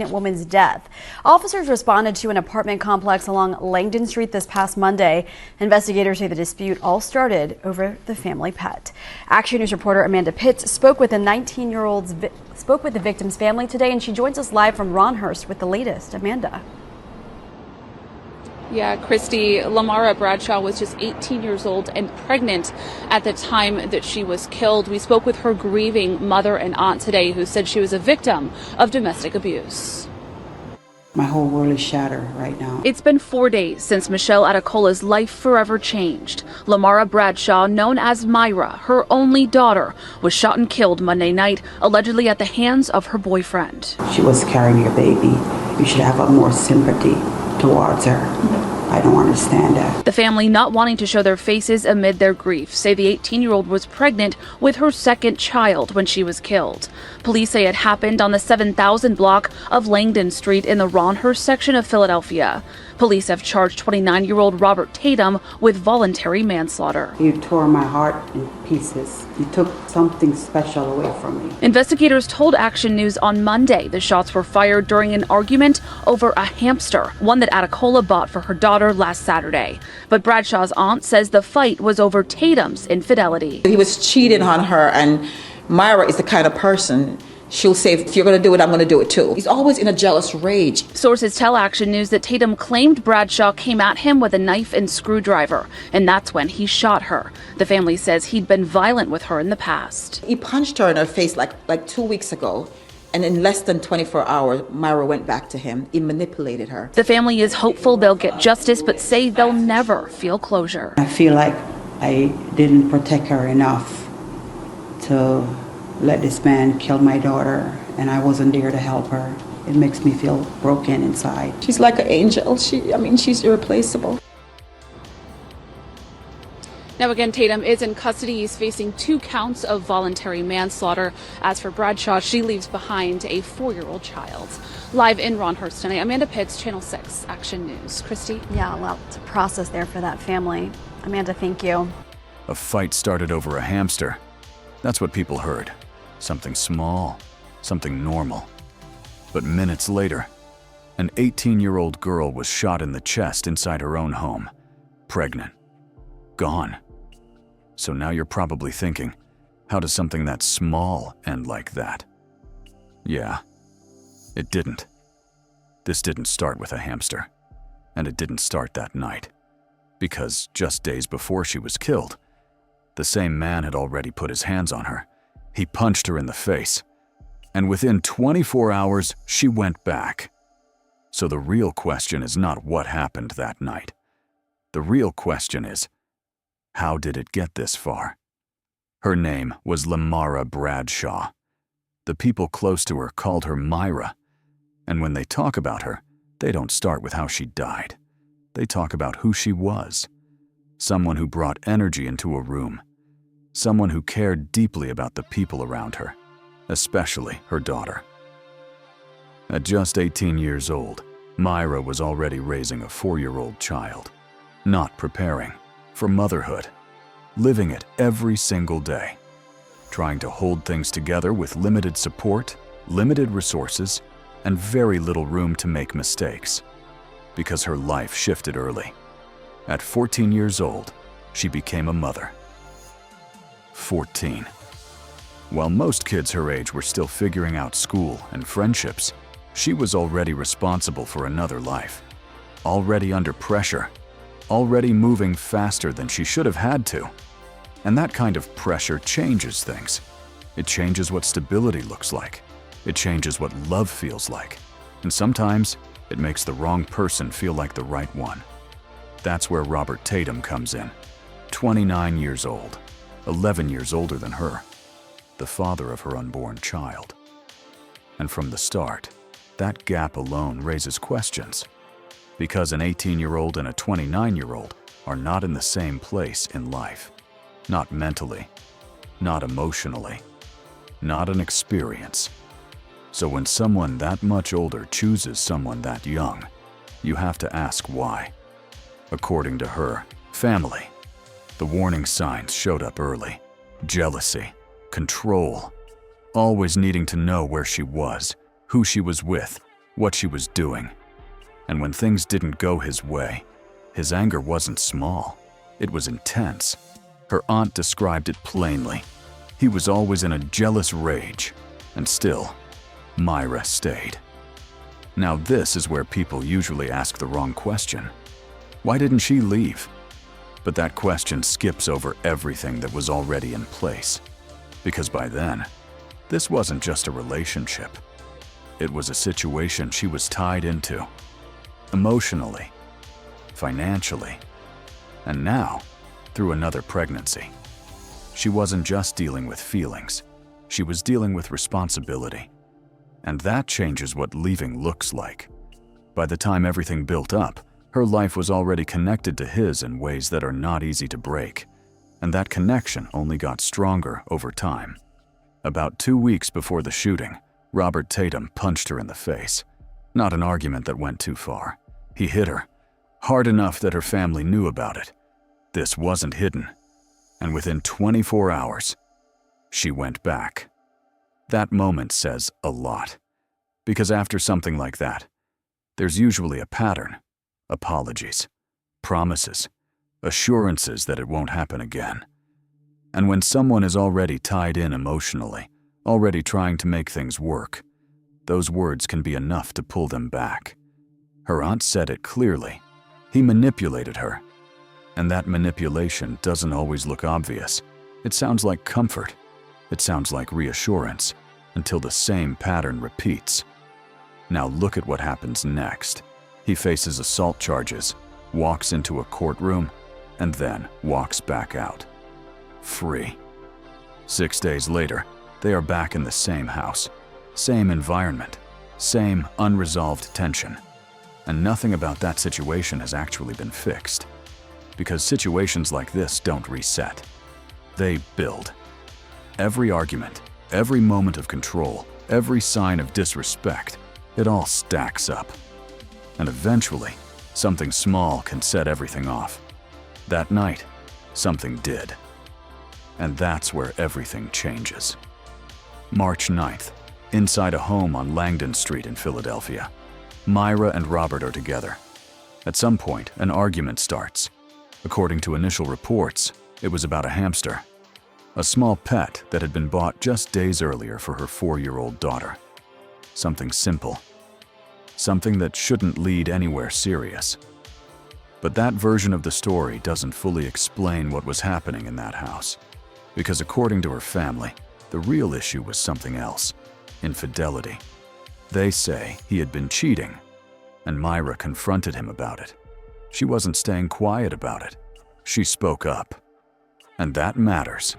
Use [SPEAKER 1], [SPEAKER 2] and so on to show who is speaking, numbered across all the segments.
[SPEAKER 1] Woman's death. Officers responded to an apartment complex along Langdon Street this past Monday. Investigators say the dispute all started over the family pet. Action News reporter Amanda Pitts spoke with the victim's family today, and she joins us live from Ronhurst with the latest. Amanda.
[SPEAKER 2] Yeah, Christy, Lemmarra Bradshaw was just 18 years old and pregnant at the time that she was killed. We spoke with her grieving mother and aunt today, who said she was a victim of domestic abuse.
[SPEAKER 3] My whole world is shattered right now.
[SPEAKER 2] It's been 4 days since Michelle Adekola's life forever changed. Lemmarra Bradshaw, known as Myra, her only daughter, was shot and killed Monday night, allegedly at the hands of her boyfriend.
[SPEAKER 3] She was carrying a baby. You should have a more sympathy towards her. I don't understand that.
[SPEAKER 2] The family, not wanting to show their faces amid their grief, say the 18-year-old was pregnant with her second child when she was killed. Police say it happened on the 7000 block of Langdon Street in the Ronhurst section of Philadelphia. Police have charged 29-year-old Robert Tatum with voluntary manslaughter.
[SPEAKER 3] You tore my heart in pieces. You took something special away from me.
[SPEAKER 2] Investigators told Action News on Monday the shots were fired during an argument over a hamster, one that Adekola bought for her daughter last Saturday. But Bradshaw's aunt says the fight was over Tatum's infidelity.
[SPEAKER 4] He was cheating on her, and Myra is the kind of person she'll say, if you're going to do it, I'm going to do it too. He's always in a jealous rage.
[SPEAKER 2] Sources tell Action News that Tatum claimed Bradshaw came at him with a knife and screwdriver, and that's when he shot her. The family says he'd been violent with her in the past.
[SPEAKER 4] He punched her in her face like 2 weeks ago, and in less than 24 hours, Myra went back to him. He manipulated her.
[SPEAKER 2] The family is hopeful they'll get justice, but say they'll never feel closure.
[SPEAKER 3] I feel like I didn't protect her enough to let this man kill my daughter, and I wasn't there to help her. It makes me feel broken inside.
[SPEAKER 4] She's like an angel. She's irreplaceable.
[SPEAKER 2] Now again, Tatum is in custody. He's facing 2 counts of voluntary manslaughter. As for Bradshaw, she leaves behind a 4-year-old child. Live in Ronhurst tonight, Amanda Pitts, Channel 6, Action News. Christy?
[SPEAKER 1] Yeah, a lot to process there for that family. Amanda, thank you.
[SPEAKER 5] A fight started over a hamster. That's what people heard. Something small, something normal. But minutes later, an 18-year-old girl was shot in the chest inside her own home. Pregnant. Gone. So now you're probably thinking, how does something that small end like that? Yeah, it didn't. This didn't start with a hamster. And it didn't start that night. Because just days before she was killed, the same man had already put his hands on her. He punched her in the face. And within 24 hours, she went back. So the real question is not what happened that night. The real question is, how did it get this far? Her name was Lemmarra Bradshaw. The people close to her called her Myra. And when they talk about her, they don't start with how she died. They talk about who she was. Someone who brought energy into a room. Someone who cared deeply about the people around her, especially her daughter. At just 18 years old, Myra was already raising a 4-year-old child, not preparing for motherhood, living it every single day, trying to hold things together with limited support, limited resources, and very little room to make mistakes, because her life shifted early. At 14 years old, she became a mother. 14. While most kids her age were still figuring out school and friendships, she was already responsible for another life, already under pressure, already moving faster than she should have had to. And that kind of pressure changes things. It changes what stability looks like. It changes what love feels like. And sometimes it makes the wrong person feel like the right one. That's where Robert Tatum comes in, 29 years old. 11 years older than her, the father of her unborn child. And from the start, that gap alone raises questions, because an 18-year-old and a 29-year-old are not in the same place in life. Not mentally, not emotionally, not an experience. So when someone that much older chooses someone that young, you have to ask why. According to her, family. The warning signs showed up early. Jealousy, control, always needing to know where she was, who she was with, what she was doing. And when things didn't go his way, his anger wasn't small. It was intense. Her aunt described it plainly. He was always in a jealous rage, and still, Myra stayed. Now this is where people usually ask the wrong question. Why didn't she leave? But that question skips over everything that was already in place. Because by then, this wasn't just a relationship. It was a situation she was tied into. Emotionally, financially, and now, through another pregnancy. She wasn't just dealing with feelings, she was dealing with responsibility. And that changes what leaving looks like. By the time everything built up, her life was already connected to his in ways that are not easy to break. And that connection only got stronger over time. About 2 weeks before the shooting, Robert Tatum punched her in the face. Not an argument that went too far. He hit her, hard enough that her family knew about it. This wasn't hidden. And within 24 hours, she went back. That moment says a lot. Because after something like that, there's usually a pattern. Apologies, promises, assurances that it won't happen again. And when someone is already tied in emotionally, already trying to make things work, those words can be enough to pull them back. Her aunt said it clearly. He manipulated her. And that manipulation doesn't always look obvious. It sounds like comfort. It sounds like reassurance, until the same pattern repeats. Now look at what happens next. He faces assault charges, walks into a courtroom, and then walks back out. Free. 6 days later, they are back in the same house, same environment, same unresolved tension. And nothing about that situation has actually been fixed. Because situations like this don't reset. They build. Every argument, every moment of control, every sign of disrespect, it all stacks up. And eventually, something small can set everything off. That night, something did. And that's where everything changes. March 9th, inside a home on Langdon Street in Philadelphia. Myra and Robert are together. At some point, an argument starts. According to initial reports, it was about a hamster. A small pet that had been bought just days earlier for her 4-year-old daughter. Something simple. Something that shouldn't lead anywhere serious. But that version of the story doesn't fully explain what was happening in that house. Because according to her family, the real issue was something else. Infidelity. They say he had been cheating, and Myra confronted him about it. She wasn't staying quiet about it. She spoke up. And that matters.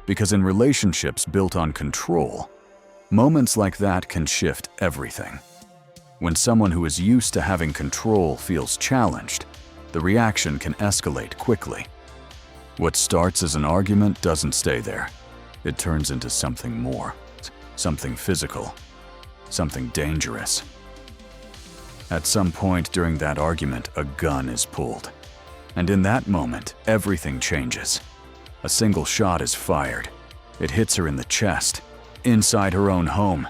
[SPEAKER 5] Because in relationships built on control, moments like that can shift everything. When someone who is used to having control feels challenged, the reaction can escalate quickly. What starts as an argument doesn't stay there. It turns into something more, something physical, something dangerous. At some point during that argument, a gun is pulled. And in that moment, everything changes. A single shot is fired. It hits her in the chest, inside her own home.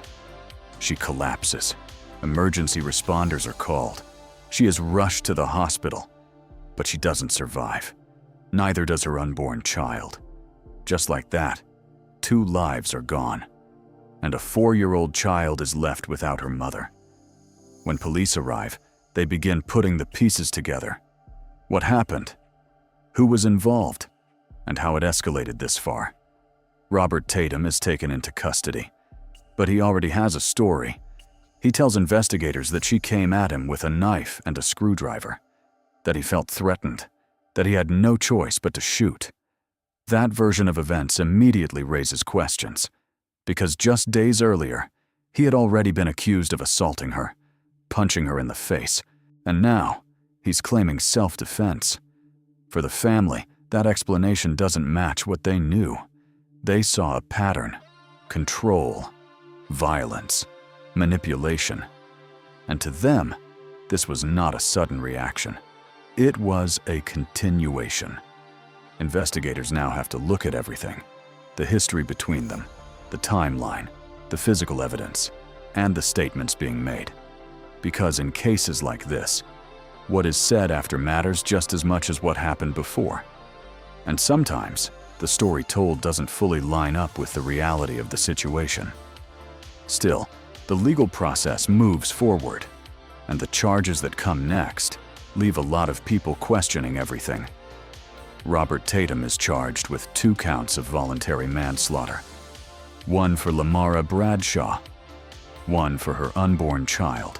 [SPEAKER 5] She collapses. Emergency responders are called. She is rushed to the hospital, but she doesn't survive. Neither does her unborn child. Just like that, 2 lives are gone, and a 4-year-old child is left without her mother. When police arrive, they begin putting the pieces together. What happened? Who was involved? And how it escalated this far. Robert Tatum is taken into custody, but he already has a story. He tells investigators that she came at him with a knife and a screwdriver, that he felt threatened, that he had no choice but to shoot. That version of events immediately raises questions, because just days earlier, he had already been accused of assaulting her, punching her in the face, and now he's claiming self-defense. For the family, that explanation doesn't match what they knew. They saw a pattern: control, violence, manipulation. And to them, this was not a sudden reaction. It was a continuation. Investigators now have to look at everything: the history between them, the timeline, the physical evidence, and the statements being made. Because in cases like this, what is said after matters just as much as what happened before. And sometimes, the story told doesn't fully line up with the reality of the situation. Still, the legal process moves forward, and the charges that come next leave a lot of people questioning everything. Robert Tatum is charged with 2 counts of voluntary manslaughter. 1 for Lemmarra Bradshaw, 1 for her unborn child.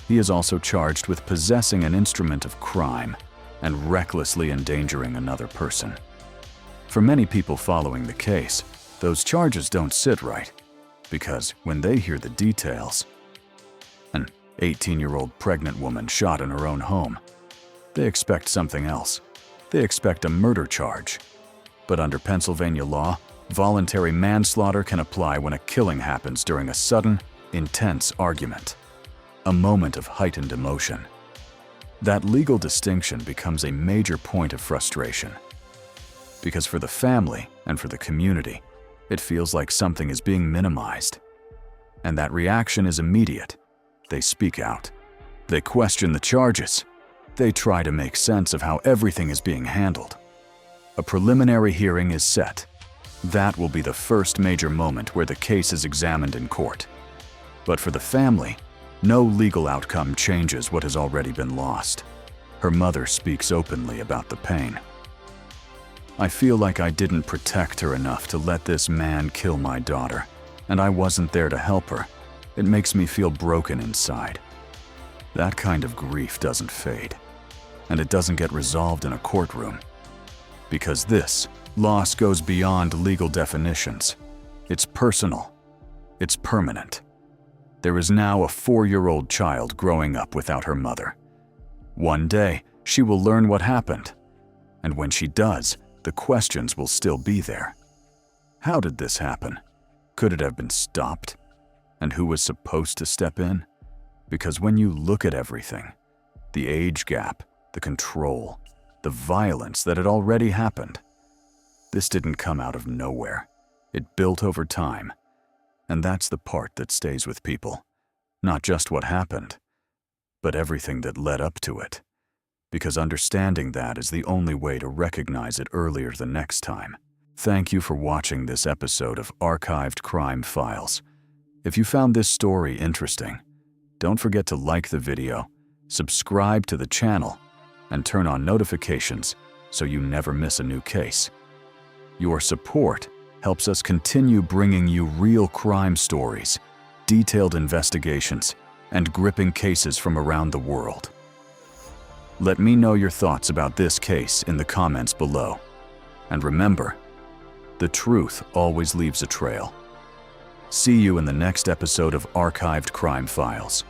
[SPEAKER 5] He is also charged with possessing an instrument of crime and recklessly endangering another person. For many people following the case, those charges don't sit right, because when they hear the details, an 18-year-old pregnant woman shot in her own home, they expect something else. They expect a murder charge. But under Pennsylvania law, voluntary manslaughter can apply when a killing happens during a sudden, intense argument, a moment of heightened emotion. That legal distinction becomes a major point of frustration, because for the family and for the community, it feels like something is being minimized. And that reaction is immediate. They speak out. They question the charges. They try to make sense of how everything is being handled. A preliminary hearing is set. That will be the first major moment where the case is examined in court. But for the family, no legal outcome changes what has already been lost. Her mother speaks openly about the pain. I feel like I didn't protect her enough to let this man kill my daughter, and I wasn't there to help her. It makes me feel broken inside. That kind of grief doesn't fade, and it doesn't get resolved in a courtroom. Because this loss goes beyond legal definitions. It's personal. It's permanent. There is now a 4-year-old child growing up without her mother. One day, she will learn what happened, and when she does, the questions will still be there. How did this happen? Could it have been stopped? And who was supposed to step in? Because when you look at everything, the age gap, the control, the violence that had already happened, this didn't come out of nowhere. It built over time. And that's the part that stays with people. Not just what happened, but everything that led up to it. Because understanding that is the only way to recognize it earlier the next time. Thank you for watching this episode of Archived Crime Files. If you found this story interesting, don't forget to like the video, subscribe to the channel, and turn on notifications so you never miss a new case. Your support helps us continue bringing you real crime stories, detailed investigations, and gripping cases from around the world. Let me know your thoughts about this case in the comments below. And remember, the truth always leaves a trail. See you in the next episode of Archived Crime Files.